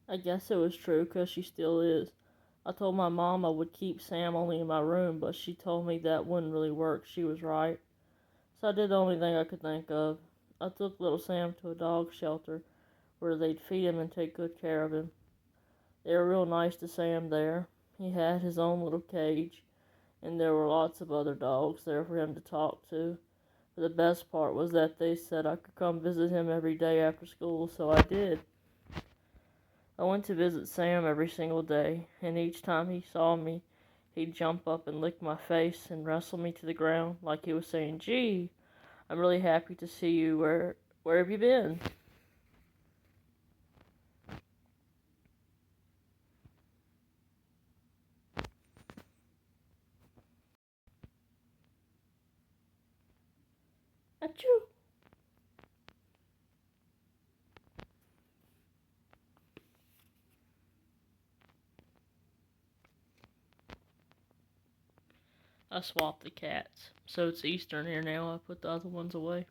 I guess it was true, 'cause she still is. I told my mom I would keep Sam only in my room, but she told me that wouldn't really work. She was right. So I did the only thing I could think of. I took little Sam to a dog shelter where they'd feed him and take good care of him. They were real nice to Sam there. He had his own little cage, and there were lots of other dogs there for him to talk to. But the best part was that they said I could come visit him every day after school, so I did. I went to visit Sam every single day, and each time he saw me, he'd jump up and lick my face and wrestle me to the ground like he was saying, "Gee, I'm really happy to see you. Where have you been?" Achoo! I swapped the cats, so it's Eastern here now. I put the other ones away.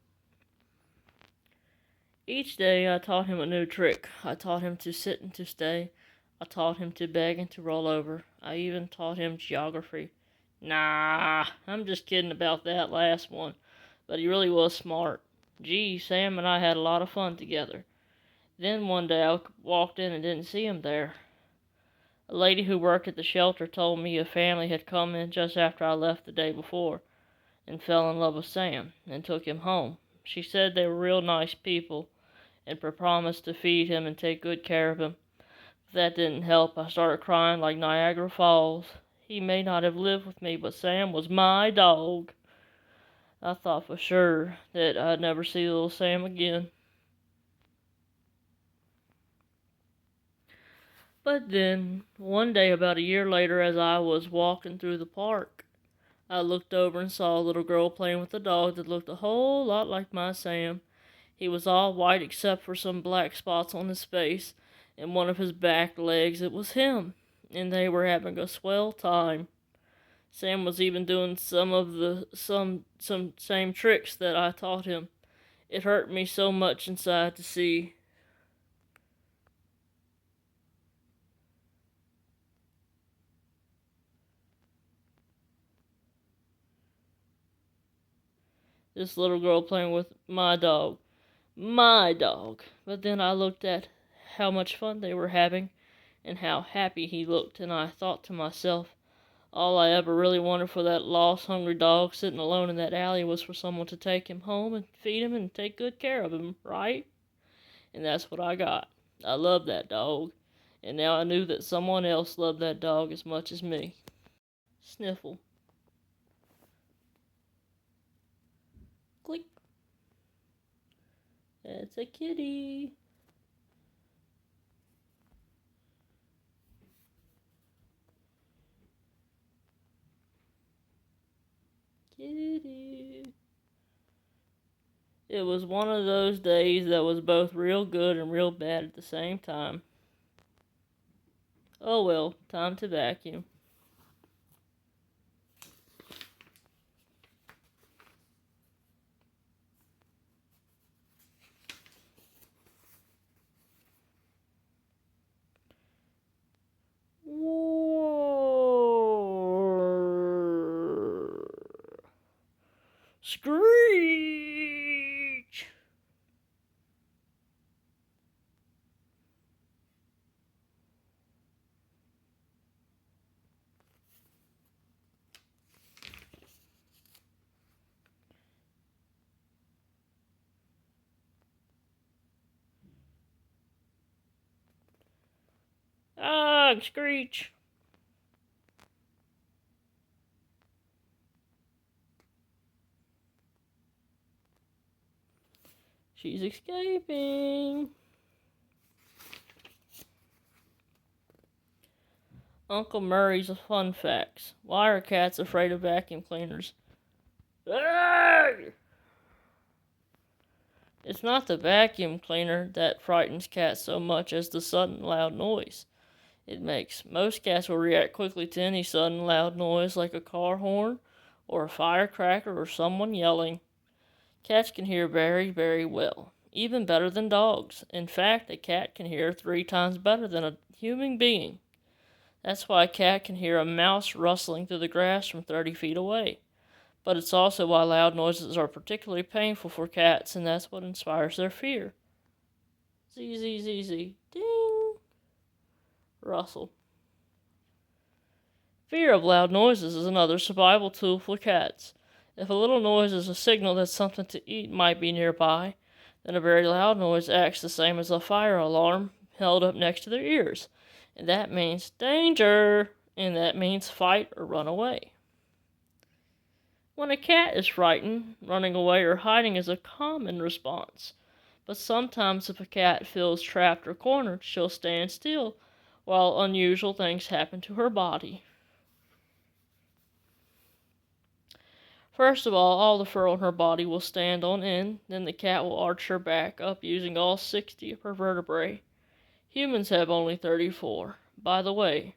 Each day I taught him a new trick. I taught him to sit and to stay. I taught him to beg and to roll over. I even taught him geography. Nah, I'm just kidding about that last one, but he really was smart. Gee, Sam and I had a lot of fun together. Then one day I walked in and didn't see him there. A lady who worked at the shelter told me a family had come in just after I left the day before and fell in love with Sam and took him home. She said they were real nice people and promised to feed him and take good care of him. If that didn't help, I started crying like Niagara Falls. He may not have lived with me, but Sam was my dog. I thought for sure that I'd never see little Sam again. But then, one day about a year later, as I was walking through the park, I looked over and saw a little girl playing with a dog that looked a whole lot like my Sam. He was all white except for some black spots on his face and one of his back legs. It was him, and they were having a swell time. Sam was even doing some same tricks that I taught him. It hurt me so much inside to see. This little girl playing with my dog. My dog. But then I looked at how much fun they were having and how happy he looked, and I thought to myself, all I ever really wanted for that lost, hungry dog sitting alone in that alley was for someone to take him home and feed him and take good care of him, right? And that's what I got. I loved that dog, and now I knew that someone else loved that dog as much as me. Sniffle. Click. That's a kitty. Kitty. It was one of those days that was both real good and real bad at the same time. Oh well, time to vacuum. Whoa. Screech! Ah, screech! She's escaping. Uncle Murray's fun facts. Why are cats afraid of vacuum cleaners? Arrgh! It's not the vacuum cleaner that frightens cats so much as the sudden loud noise it makes. Most cats will react quickly to any sudden loud noise like a car horn or a firecracker or someone yelling. Cats can hear very, very well. even better than dogs. In fact, a cat can hear 3 times better than a human being. That's why a cat can hear a mouse rustling through the grass from 30 feet away. But it's also why loud noises are particularly painful for cats, and that's what inspires their fear. Z, Z, Z, Z. Ding! Rustle. Fear of loud noises is another survival tool for cats. If a little noise is a signal that something to eat might be nearby, then a very loud noise acts the same as a fire alarm held up next to their ears. And that means danger, and that means fight or run away. When a cat is frightened, running away or hiding is a common response. But sometimes if a cat feels trapped or cornered, she'll stand still while unusual things happen to her body. First of all the fur on her body will stand on end, then the cat will arch her back up using all 60 of her vertebrae. Humans have only 34. By the way,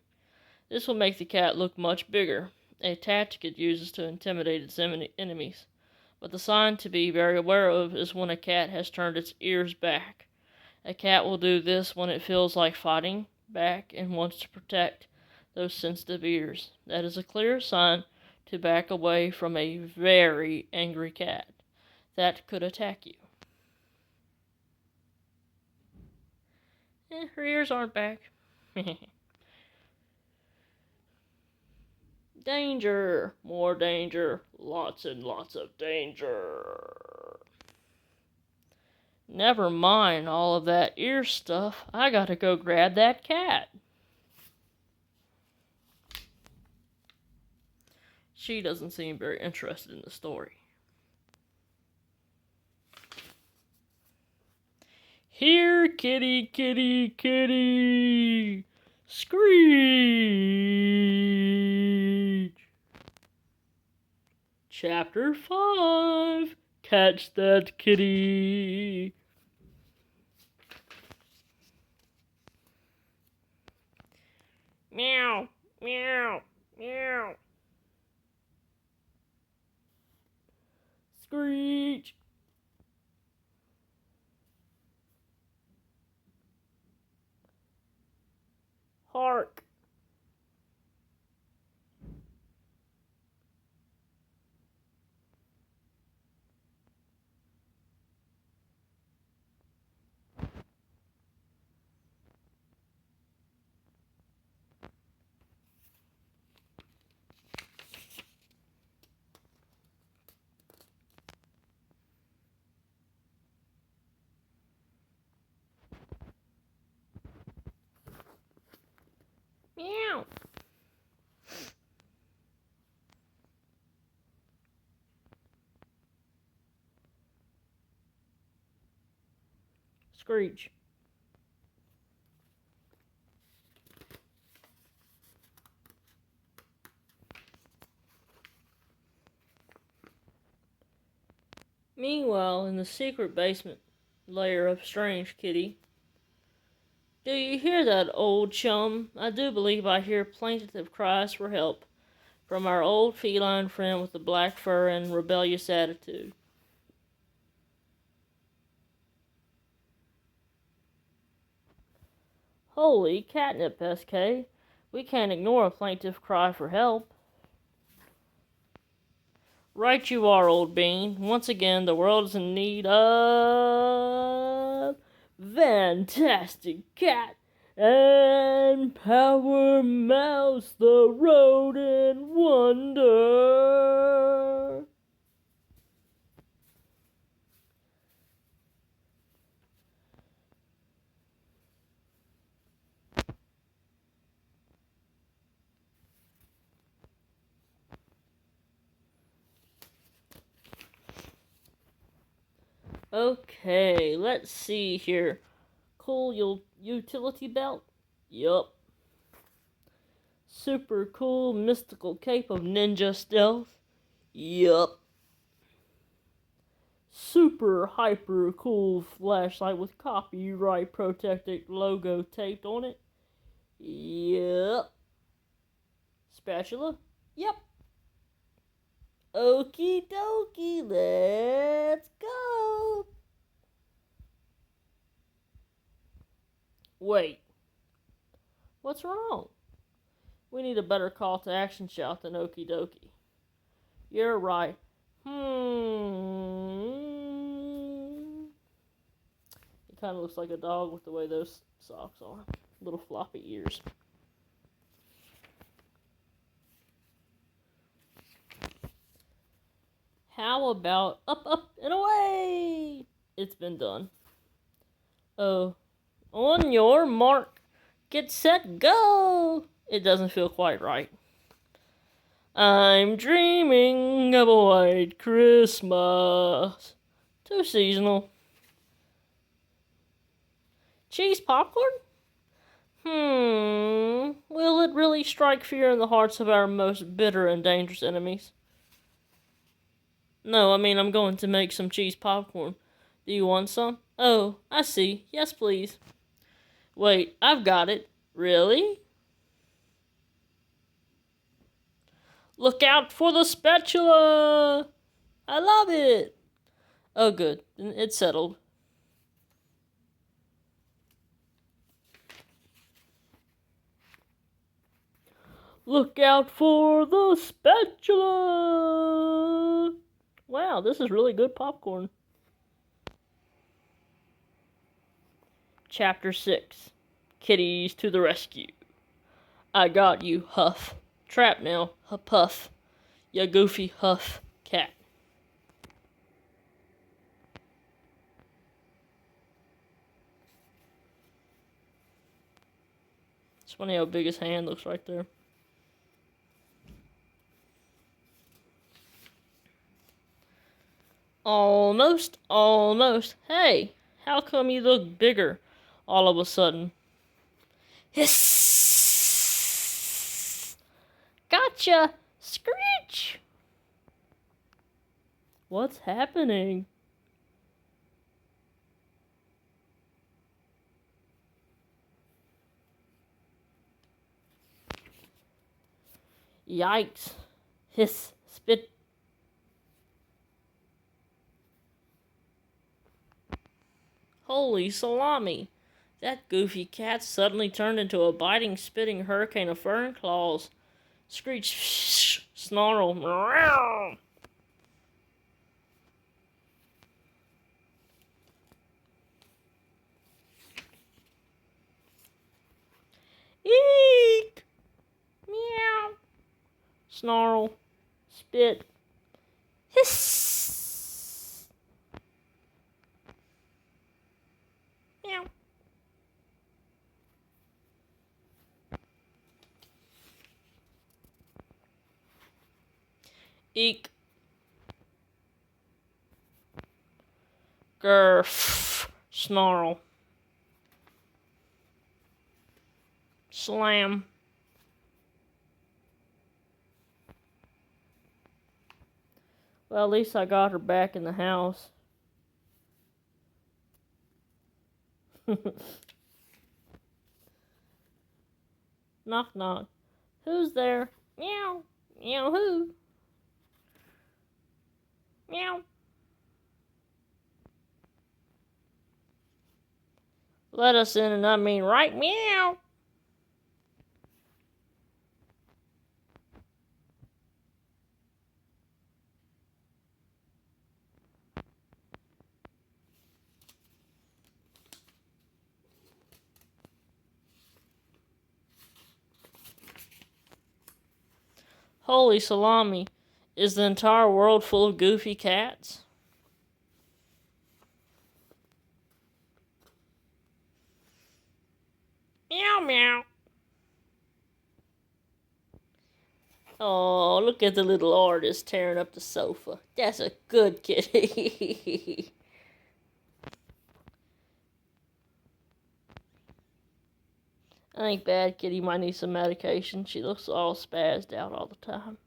this will make the cat look much bigger, a tactic it uses to intimidate its enemies. But the sign to be very aware of is when a cat has turned its ears back. A cat will do this when it feels like fighting back and wants to protect those sensitive ears. That is a clear sign to back away from a very angry cat that could attack you. Her ears aren't back. Danger! More danger. Lots and lots of danger. Never mind all of that ear stuff. I gotta go grab that cat. She doesn't seem very interested in the story. Here, kitty, kitty, kitty! Screech! Chapter 5. Catch that kitty! Meow, meow, meow. Screech! Hark! Meow! Screech! Meanwhile, in the secret basement lair of Strange Kitty. Do you hear that, old chum? I do believe I hear plaintive cries for help from our old feline friend with the black fur and rebellious attitude. Holy catnip, SK. We can't ignore a plaintive cry for help. Right you are, old bean. Once again, the world is in need of fantastic cat and Power Mouse, the rodent wonder. Okay, let's see here. Cool utility belt? Yup. Super cool mystical cape of ninja stealth? Yup. Super hyper cool flashlight with copyright protected logo taped on it? Yup. Spatula? Yep. Okie dokie, let's go. Wait, what's wrong? We need a better call to action shout than okie dokie. You're right. It kind of looks like a dog with the way those socks are. Little floppy ears. How about up, up, and away? It's been done. Oh, on your mark, get set, go! It doesn't feel quite right. I'm dreaming of a white Christmas. Too seasonal. Cheese popcorn? Will it really strike fear in the hearts of our most bitter and dangerous enemies? No, I mean, I'm going to make some cheese popcorn. Do you want some? Oh, I see. Yes, please. Wait, I've got it. Really? Look out for the spatula! I love it! Oh, good. It's settled. Look out for the spatula! Wow, this is really good popcorn. Chapter 6. Kitties to the rescue. I got you, Huff. Trap now, Puff. Ya goofy Huff cat. It's funny how big his hand looks right there. Almost, almost. Hey, how come you look bigger all of a sudden? Hiss! Gotcha! Screech! What's happening? Yikes. Hiss. Spit. Holy salami. That goofy cat suddenly turned into a biting, spitting hurricane of fur and claws. Screech. Snarl. Meow. Eek! Meow. Snarl. Spit. Hiss! Meow. Eek. Grrf. Snarl. Slam. Well, at least I got her back in the house. Knock, knock. Who's there? Meow. Meow, who? Meow. Let us in, and I mean right meow. Holy salami. Is the entire world full of goofy cats? Meow, meow. Oh, look at the little artist tearing up the sofa. That's a good kitty. I think Bad Kitty might need some medication. She looks all spazzed out all the time.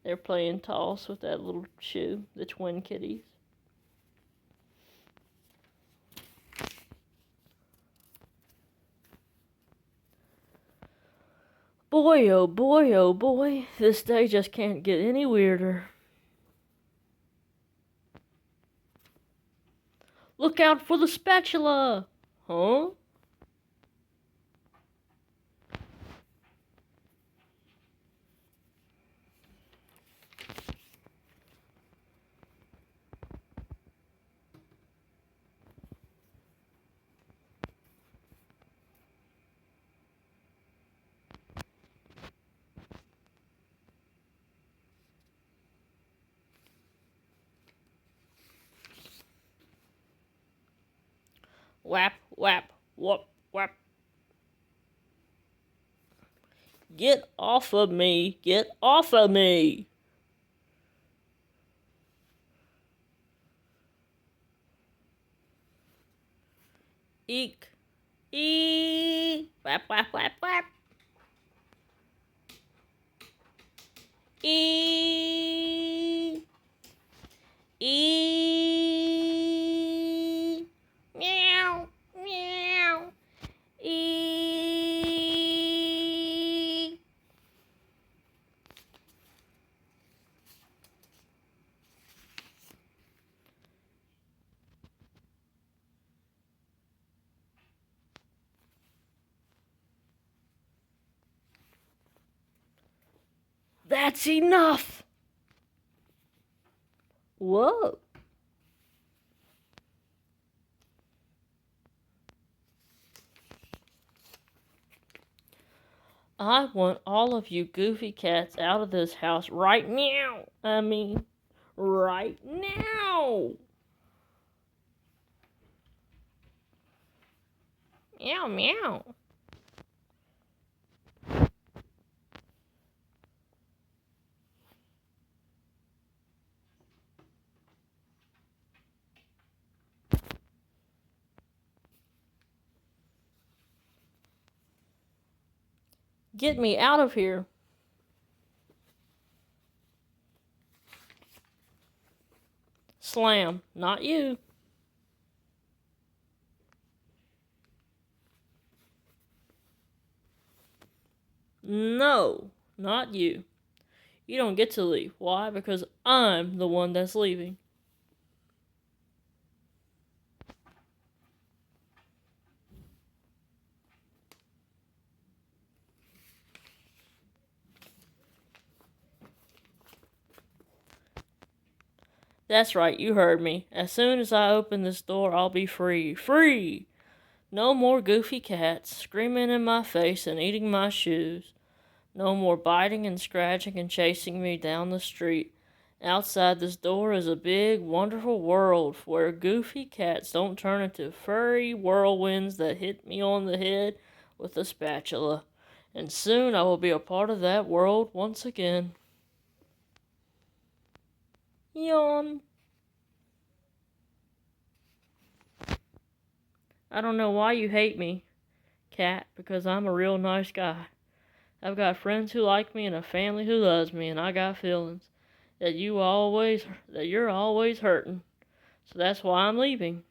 They're playing toss with that little shoe, the twin kitties. Boy, oh boy, oh boy, this day just can't get any weirder. Look out for the spatula! Huh? Whap, whap, whoop, whap. Get off of me! Get off of me! Eek! Eek! Whap, whap, whap, whap! Eek! Eek! Meow! Meow! Eek! That's enough! Whoa! I want all of you goofy cats out of this house right now. Right now. Meow, meow. Get me out of here. Slam, not you. No, not you. You don't get to leave. Why? Because I'm the one that's leaving. That's right, you heard me. As soon as I open this door, I'll be free. Free! No more goofy cats screaming in my face and eating my shoes. No more biting and scratching and chasing me down the street. Outside this door is a big, wonderful world where goofy cats don't turn into furry whirlwinds that hit me on the head with a spatula. And soon I will be a part of that world once again. Yawn. I don't know why you hate me, cat, because I'm a real nice guy. I've got friends who like me and a family who loves me, and I got feelings that you're always hurting. So that's why I'm leaving.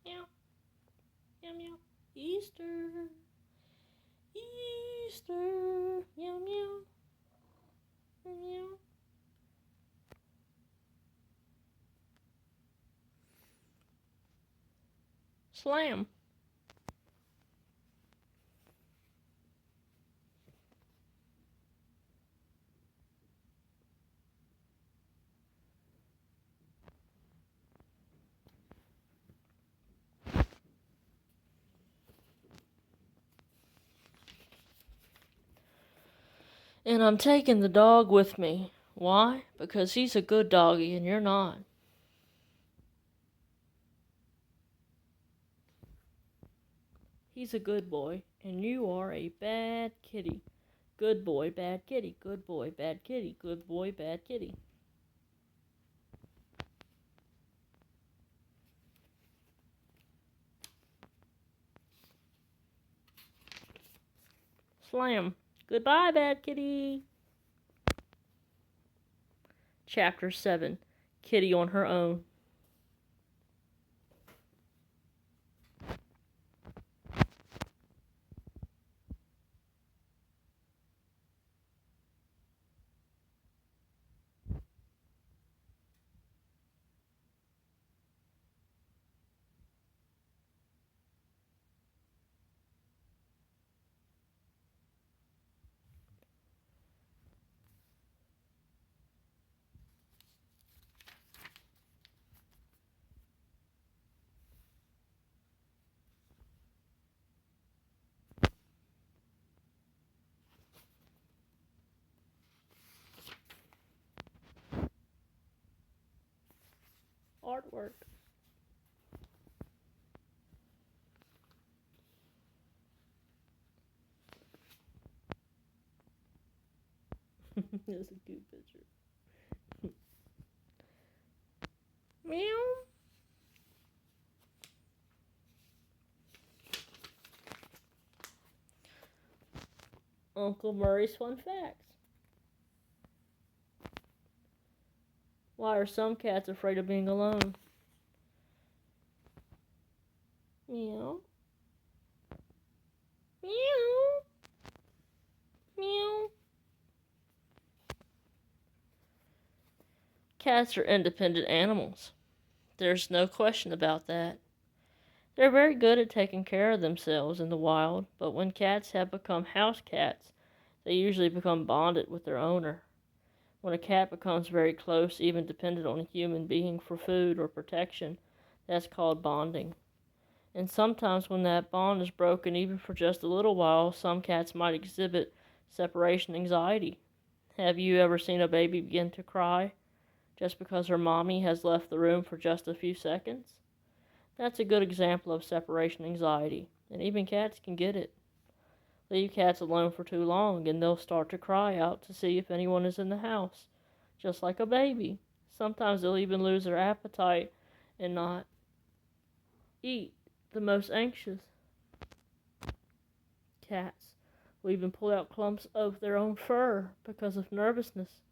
Meow, meow, meow. Easter, Easter, meow, meow, meow. Slam. And I'm taking the dog with me. Why? Because he's a good doggy and you're not. He's a good boy and you are a bad kitty. Good boy, bad kitty. Good boy, bad kitty. Good boy, bad kitty. Slam. Goodbye, bad kitty. Chapter 7. Kitty on her own. Artwork. That's a cute picture. Meow. Uncle Murray's fun facts. Why are some cats afraid of being alone? Meow. Meow. Meow. Cats are independent animals. There's no question about that. They're very good at taking care of themselves in the wild, but when cats have become house cats, they usually become bonded with their owner. When a cat becomes very close, even dependent on a human being for food or protection, that's called bonding. And sometimes when that bond is broken, even for just a little while, some cats might exhibit separation anxiety. Have you ever seen a baby begin to cry just because her mommy has left the room for just a few seconds? That's a good example of separation anxiety, and even cats can get it. Leave cats alone for too long, and they'll start to cry out to see if anyone is in the house, just like a baby. Sometimes they'll even lose their appetite and not eat. The most anxious cats will even pull out clumps of their own fur because of nervousness.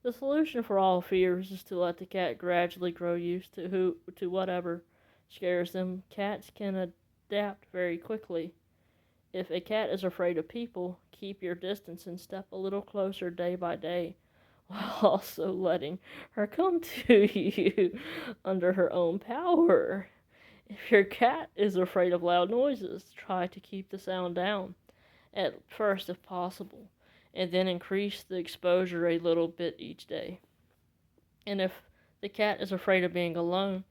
The solution for all fears is to let the cat gradually grow used to whatever scares them. Cats can adapt very quickly. If a cat is afraid of people, keep your distance and step a little closer day by day, while also letting her come to you under her own power. If your cat is afraid of loud noises, try to keep the sound down, at first if possible, and then increase the exposure a little bit each day. And if the cat is afraid of being alone,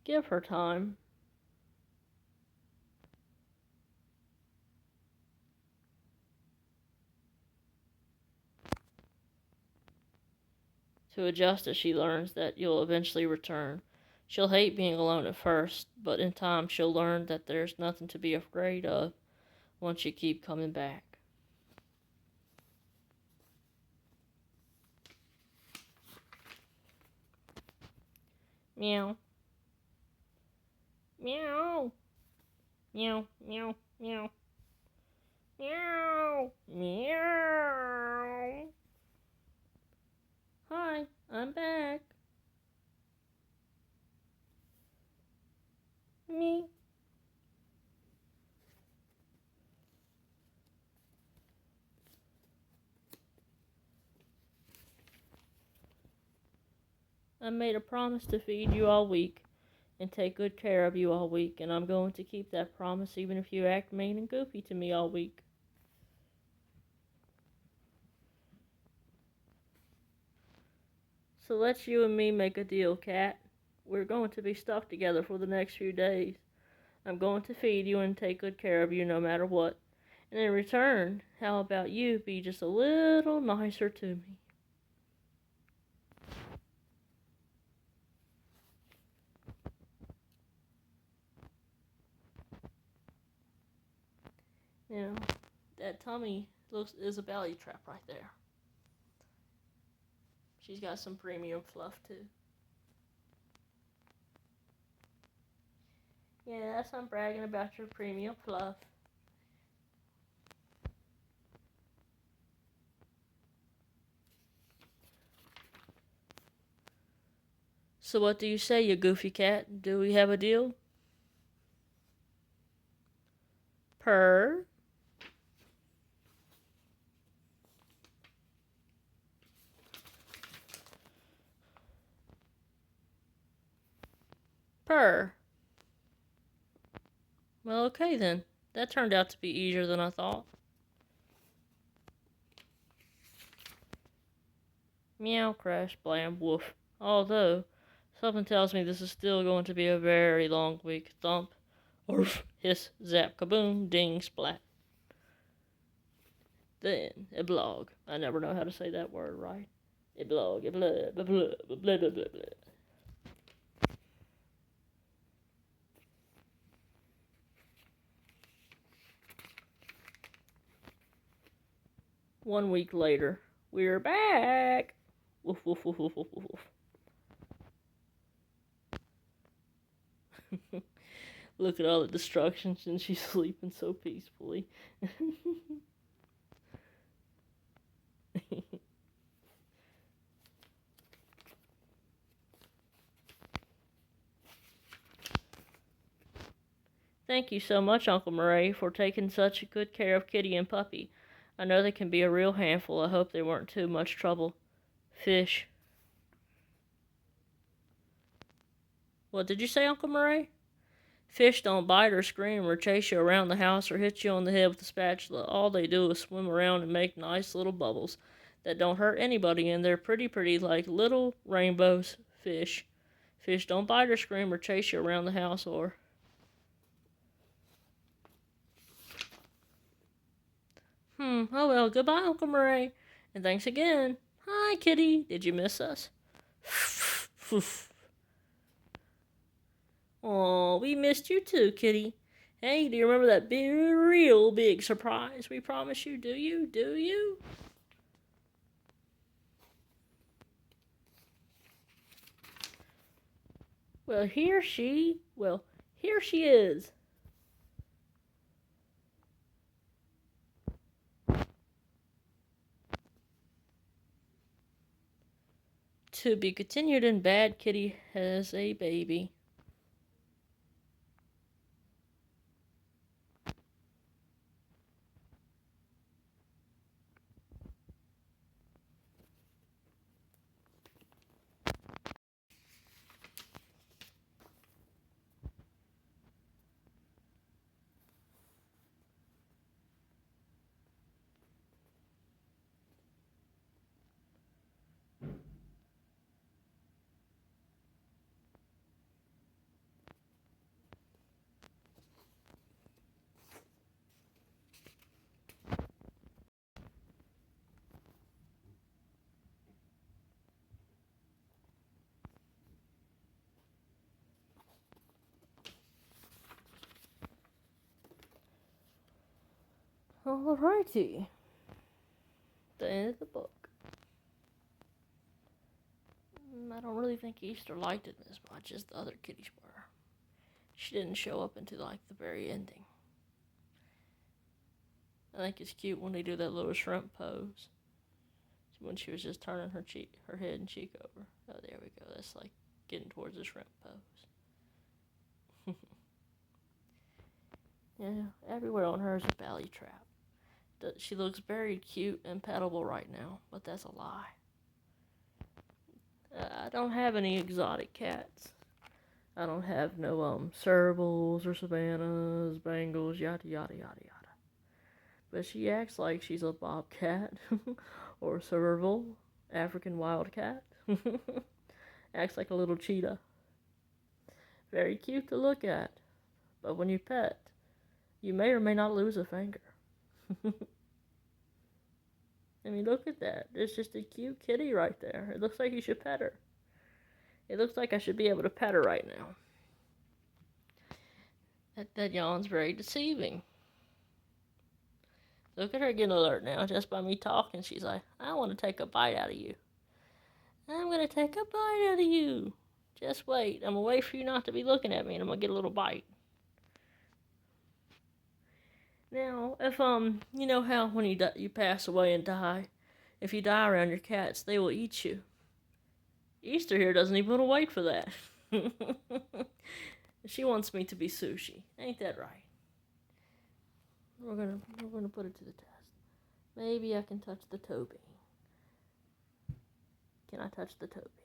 give her time. To adjust as she learns that you'll eventually return. She'll hate being alone at first, but in time she'll learn that there's nothing to be afraid of once you keep coming back. Meow. Meow. Meow. Meow. Meow. Meow. Meow. Hi, I'm back. Me. I made a promise to feed you all week and take good care of you all week, and I'm going to keep that promise even if you act mean and goofy to me all week. So let's you and me make a deal, Cat. We're going to be stuck together for the next few days. I'm going to feed you and take good care of you no matter what. And in return, how about you be just a little nicer to me? You know, that tummy is a belly trap right there. She's got some premium fluff too. Yes, I'm bragging about your premium fluff. So what do you say, you goofy cat? Do we have a deal? Purr. Purr. Well, okay then. That turned out to be easier than I thought. Meow, crash, blam, woof. Although, something tells me this is still going to be a very long week. Thump, orf, hiss, zap, kaboom, ding, splat. Then, eblog. I never know how to say that word right. Eblog, eblog, blah, blah, blah, blah, blah, blah, blah. One week later, we're back. Woof, woof, woof, woof, woof, woof. Look at all the destructions, and she's sleeping so peacefully. Thank you so much, Uncle Murray, for taking such good care of Kitty and Puppy. I know they can be a real handful. I hope they weren't too much trouble. Fish. What did you say, Uncle Murray? Fish don't bite or scream or chase you around the house or hit you on the head with a spatula. All they do is swim around and make nice little bubbles that don't hurt anybody, and they're pretty like little rainbows. Fish. Fish don't bite or scream or chase you around the house or... Oh well, goodbye, Uncle Murray. And thanks again. Hi, Kitty. Did you miss us? Oh, we missed you too, Kitty. Hey, do you remember that real big surprise we promised you? Do you? Do you? Well, here she is. To be continued in Bad Kitty has a baby. Alrighty. The end of the book. I don't really think Easter liked it as much as the other kitties were. She didn't show up until like the very ending. I think it's cute when they do that little shrimp pose. When she was just turning her head and cheek over. Oh, there we go. That's like getting towards the shrimp pose. Yeah, everywhere on her is a belly trap. She looks very cute and pettable right now, but that's a lie. I don't have any exotic cats. I don't have no Servals or Savannahs, Bengals, yada yada yada yada. But she acts like she's a bobcat or a Serval, African wildcat. Acts like a little cheetah. Very cute to look at. But when you pet, you may or may not lose a finger. I mean, look at that. There's just a cute kitty right there. It looks like you should pet her. It looks like I should be able to pet her right now. That yawn's very deceiving. Look at her getting alert now just by me talking. She's like, I want to take a bite out of you. I'm going to take a bite out of you. Just wait. I'm going to wait for you not to be looking at me, and I'm going to get a little bite. Now, if, you know how when you pass away and die, if you die around your cats, they will eat you. Easter here doesn't even want to wait for that. She wants me to be sushi. Ain't that right? We're gonna put it to the test. Maybe I can touch the toe bean. Can I touch the toe bean?